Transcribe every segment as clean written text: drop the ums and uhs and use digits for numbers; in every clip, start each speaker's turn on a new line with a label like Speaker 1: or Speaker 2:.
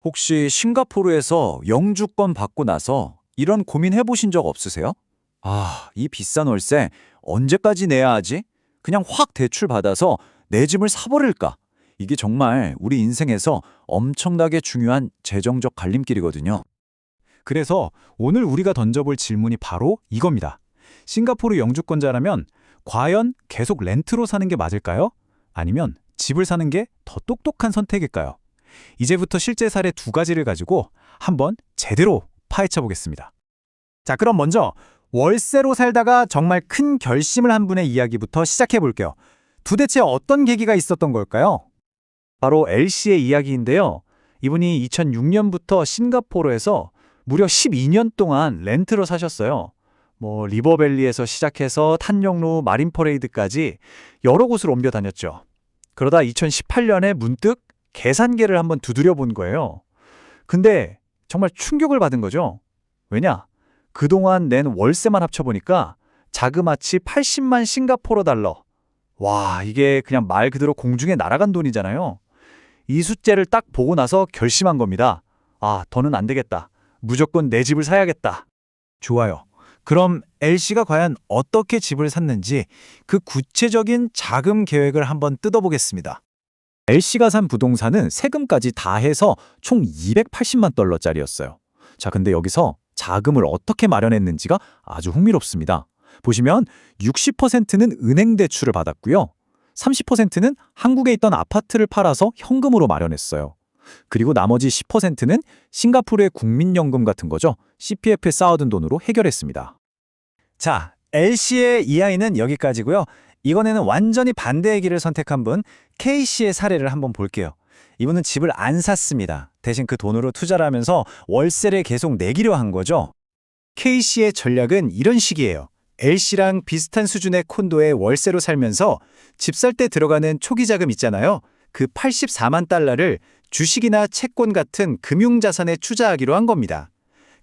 Speaker 1: 혹시 싱가포르에서 영주권 받고 나서 이런 고민 해보신 적 없으세요? 아, 이 비싼 월세 언제까지 내야 하지? 그냥 확 대출 받아서 내 집을 사버릴까? 이게 정말 우리 인생에서 엄청나게 중요한 재정적 갈림길이거든요.
Speaker 2: 그래서 오늘 우리가 던져볼 질문이 바로 이겁니다. 싱가포르 영주권자라면 과연 계속 렌트로 사는 게 맞을까요? 아니면 집을 사는 게 더 똑똑한 선택일까요? 이제부터 실제 사례 두 가지를 가지고 한번 제대로 파헤쳐 보겠습니다. 자, 그럼 먼저 월세로 살다가 정말 큰 결심을 한 분의 이야기부터 시작해 볼게요. 도대체 어떤 계기가 있었던 걸까요? 바로 L씨의 이야기인데요. 이분이 2006년부터 싱가포르에서 무려 12년 동안 렌트로 사셨어요. 리버밸리에서 시작해서 탄용로, 마린퍼레이드까지 여러 곳을 옮겨 다녔죠. 그러다 2018년에 문득 계산기를 한번 두드려 본 거예요. 근데 정말 충격을 받은 거죠. 왜냐? 그동안 낸 월세만 합쳐보니까 자그마치 80만 싱가포르 달러. 와, 이게 그냥 말 그대로 공중에 날아간 돈이잖아요. 이 숫자를 딱 보고 나서 결심한 겁니다. 아, 더는 안 되겠다. 무조건 내 집을 사야겠다. 좋아요. 그럼 L씨가 과연 어떻게 집을 샀는지 그 구체적인 자금 계획을 한번 뜯어보겠습니다. L씨가 산 부동산은 세금까지 다 해서 총 280만 달러짜리였어요. 자, 근데 여기서 자금을 어떻게 마련했는지가 아주 흥미롭습니다. 보시면 60%는 은행 대출을 받았고요. 30%는 한국에 있던 아파트를 팔아서 현금으로 마련했어요. 그리고 나머지 10%는 싱가포르의 국민연금 같은 거죠. CPF에 쌓아둔 돈으로 해결했습니다. 자, L씨의 이야기는 여기까지고요. 이번에는 완전히 반대의 길을 선택한 분 K씨의 사례를 한번 볼게요. 이분은 집을 안 샀습니다. 대신 그 돈으로 투자를 하면서 월세를 계속 내기로 한 거죠. K씨의 전략은 이런 식이에요. L씨랑 비슷한 수준의 콘도에 월세로 살면서 집 살 때 들어가는 초기 자금 있잖아요. 그 84만 달러를 주식이나 채권 같은 금융자산에 투자하기로 한 겁니다.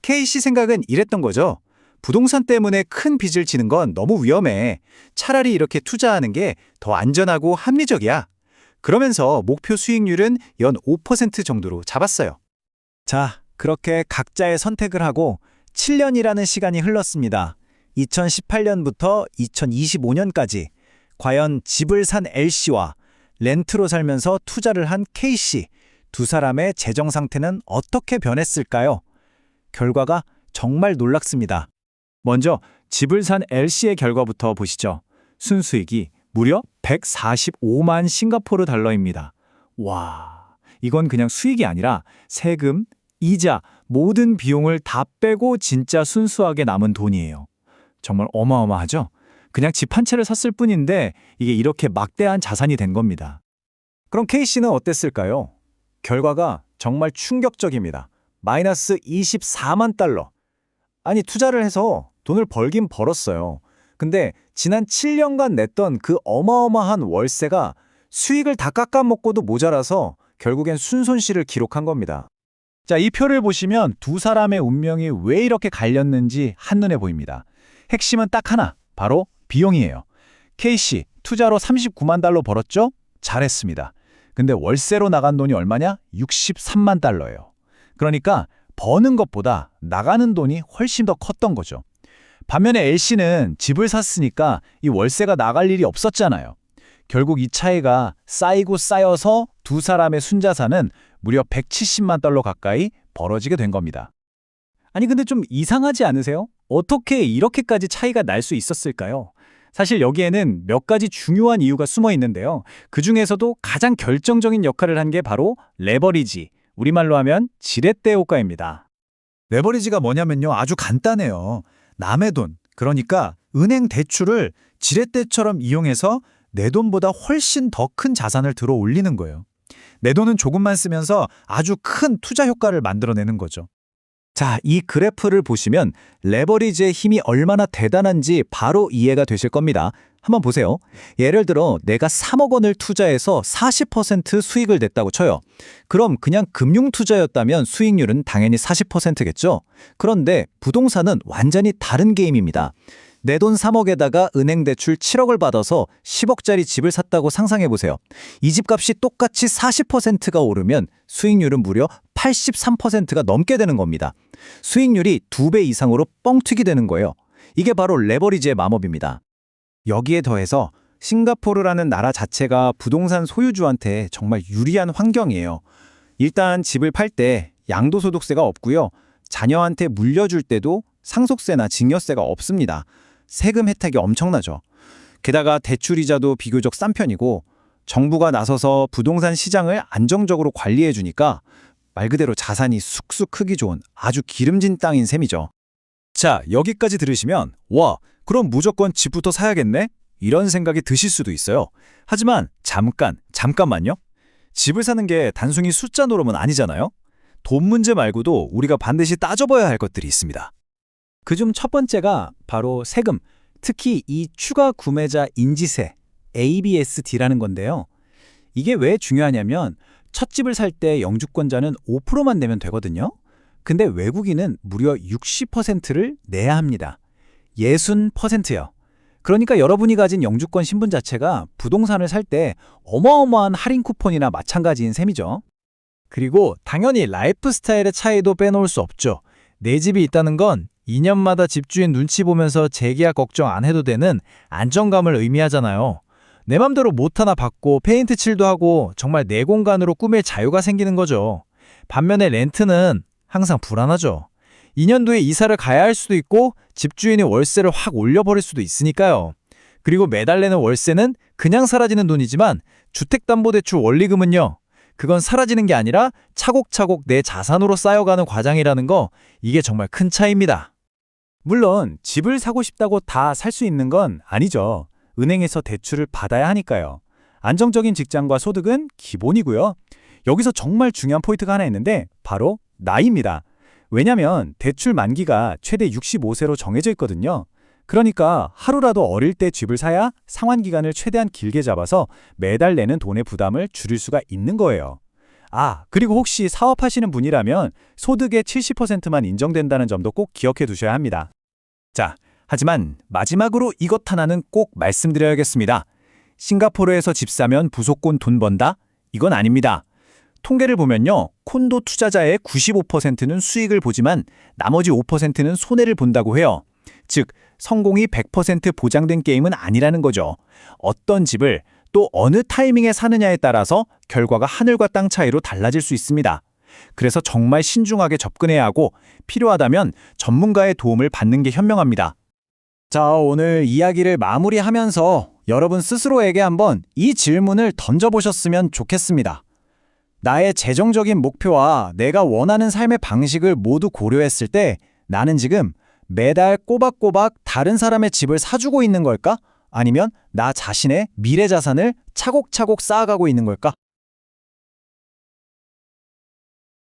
Speaker 2: K씨 생각은 이랬던 거죠. 부동산 때문에 큰 빚을 지는 건 너무 위험해. 차라리 이렇게 투자하는 게 더 안전하고 합리적이야. 그러면서 목표 수익률은 연 5% 정도로 잡았어요. 자, 그렇게 각자의 선택을 하고 7년이라는 시간이 흘렀습니다. 2018년부터 2025년까지 과연 집을 산 L씨와 렌트로 살면서 투자를 한 K씨, 두 사람의 재정 상태는 어떻게 변했을까요? 결과가 정말 놀랍습니다. 먼저 집을 산 L씨의 결과부터 보시죠. 순수익이 무려 145만 싱가포르 달러입니다. 와, 이건 그냥 수익이 아니라 세금, 이자, 모든 비용을 다 빼고 진짜 순수하게 남은 돈이에요. 정말 어마어마하죠? 그냥 집 한 채를 샀을 뿐인데 이게 이렇게 막대한 자산이 된 겁니다. 그럼 K씨는 어땠을까요? 결과가 정말 충격적입니다. 마이너스 24만 달러. 아니, 투자를 해서 돈을 벌긴 벌었어요. 근데 지난 7년간 냈던 그 어마어마한 월세가 수익을 다 깎아먹고도 모자라서 결국엔 순손실을 기록한 겁니다. 자, 이 표를 보시면 두 사람의 운명이 왜 이렇게 갈렸는지 한눈에 보입니다. 핵심은 딱 하나, 바로 비용이에요. K씨, 투자로 39만 달러 벌었죠? 잘했습니다. 근데 월세로 나간 돈이 얼마냐? 63만 달러예요. 그러니까 버는 것보다 나가는 돈이 훨씬 더 컸던 거죠. 반면에 L씨는 집을 샀으니까 이 월세가 나갈 일이 없었잖아요. 결국 이 차이가 쌓이고 쌓여서 두 사람의 순자산은 무려 170만 달러 가까이 벌어지게 된 겁니다. 아니, 근데 좀 이상하지 않으세요? 어떻게 이렇게까지 차이가 날 수 있었을까요? 사실 여기에는 몇 가지 중요한 이유가 숨어 있는데요. 그중에서도 가장 결정적인 역할을 한 게 바로 레버리지, 우리말로 하면 지렛대 효과입니다. 레버리지가 뭐냐면요, 아주 간단해요. 남의 돈, 그러니까 은행 대출을 지렛대처럼 이용해서 내 돈보다 훨씬 더 큰 자산을 들어 올리는 거예요. 내 돈은 조금만 쓰면서 아주 큰 투자 효과를 만들어내는 거죠. 자, 이 그래프를 보시면 레버리지의 힘이 얼마나 대단한지 바로 이해가 되실 겁니다. 한번 보세요. 예를 들어 내가 3억 원을 투자해서 40% 수익을 냈다고 쳐요. 그럼 그냥 금융투자였다면 수익률은 당연히 40%겠죠? 그런데 부동산은 완전히 다른 게임입니다.
Speaker 1: 내 돈 3억에다가 은행 대출 7억을 받아서 10억짜리 집을 샀다고 상상해 보세요. 이 집값이 똑같이 40%가 오르면 수익률은 무려 83%가 넘게 되는 겁니다. 수익률이 2배 이상으로 뻥튀기 되는 거예요. 이게 바로 레버리지의 마법입니다.
Speaker 2: 여기에 더해서 싱가포르라는 나라 자체가 부동산 소유주한테 정말 유리한 환경이에요. 일단 집을 팔 때 양도소득세가 없고요. 자녀한테 물려줄 때도 상속세나 증여세가 없습니다. 세금 혜택이 엄청나죠. 게다가 대출이자도 비교적 싼 편이고 정부가 나서서 부동산 시장을 안정적으로 관리해 주니까 말 그대로 자산이 쑥쑥 크기 좋은 아주 기름진 땅인 셈이죠.
Speaker 1: 자, 여기까지 들으시면 와, 그럼 무조건 집부터 사야겠네? 이런 생각이 드실 수도 있어요. 하지만 잠깐만요. 집을 사는 게 단순히 숫자 노름은 아니잖아요. 돈 문제 말고도 우리가 반드시 따져봐야 할 것들이 있습니다.
Speaker 2: 그중 첫 번째가 바로 세금, 특히 이 추가 구매자 인지세, ABSD라는 건데요. 이게 왜 중요하냐면 첫 집을 살 때 영주권자는 5%만 내면 되거든요. 근데 외국인은 무려 60%를 내야 합니다. 60%요. 그러니까 여러분이 가진 영주권 신분 자체가 부동산을 살 때 어마어마한 할인 쿠폰이나 마찬가지인 셈이죠. 그리고 당연히 라이프 스타일의 차이도 빼놓을 수 없죠. 내 집이 있다는 건 2년마다 집주인 눈치 보면서 재계약 걱정 안 해도 되는 안정감을 의미하잖아요. 내 맘대로 못 하나 받고 페인트 칠도 하고 정말 내 공간으로 꾸밀 자유가 생기는 거죠. 반면에 렌트는 항상 불안하죠. 2년 뒤에 이사를 가야 할 수도 있고 집주인이 월세를 확 올려버릴 수도 있으니까요. 그리고 매달 내는 월세는 그냥 사라지는 돈이지만 주택담보대출 원리금은요. 그건 사라지는 게 아니라 차곡차곡 내 자산으로 쌓여가는 과정이라는 거, 이게 정말 큰 차이입니다. 물론 집을 사고 싶다고 다 살 수 있는 건 아니죠. 은행에서 대출을 받아야 하니까요. 안정적인 직장과 소득은 기본이고요. 여기서 정말 중요한 포인트가 하나 있는데 바로 나이입니다. 왜냐면 대출 만기가 최대 65세로 정해져 있거든요. 그러니까 하루라도 어릴 때 집을 사야 상환 기간을 최대한 길게 잡아서 매달 내는 돈의 부담을 줄일 수가 있는 거예요. 그리고 혹시 사업하시는 분이라면 소득의 70%만 인정된다는 점도 꼭 기억해 두셔야 합니다. 자, 하지만 마지막으로 이것 하나는 꼭 말씀드려야겠습니다. 싱가포르에서 집 사면 무조건 돈 번다? 이건 아닙니다. 통계를 보면요, 콘도 투자자의 95%는 수익을 보지만 나머지 5%는 손해를 본다고 해요. 즉, 성공이 100% 보장된 게임은 아니라는 거죠. 어떤 집을 또 어느 타이밍에 사느냐에 따라서 결과가 하늘과 땅 차이로 달라질 수 있습니다. 그래서 정말 신중하게 접근해야 하고 필요하다면 전문가의 도움을 받는 게 현명합니다. 자, 오늘 이야기를 마무리하면서 여러분 스스로에게 한번 이 질문을 던져보셨으면 좋겠습니다. 나의 재정적인 목표와 내가 원하는 삶의 방식을 모두 고려했을 때 나는 지금 매달 꼬박꼬박 다른 사람의 집을 사주고 있는 걸까? 아니면 나 자신의 미래 자산을 차곡차곡 쌓아가고 있는 걸까?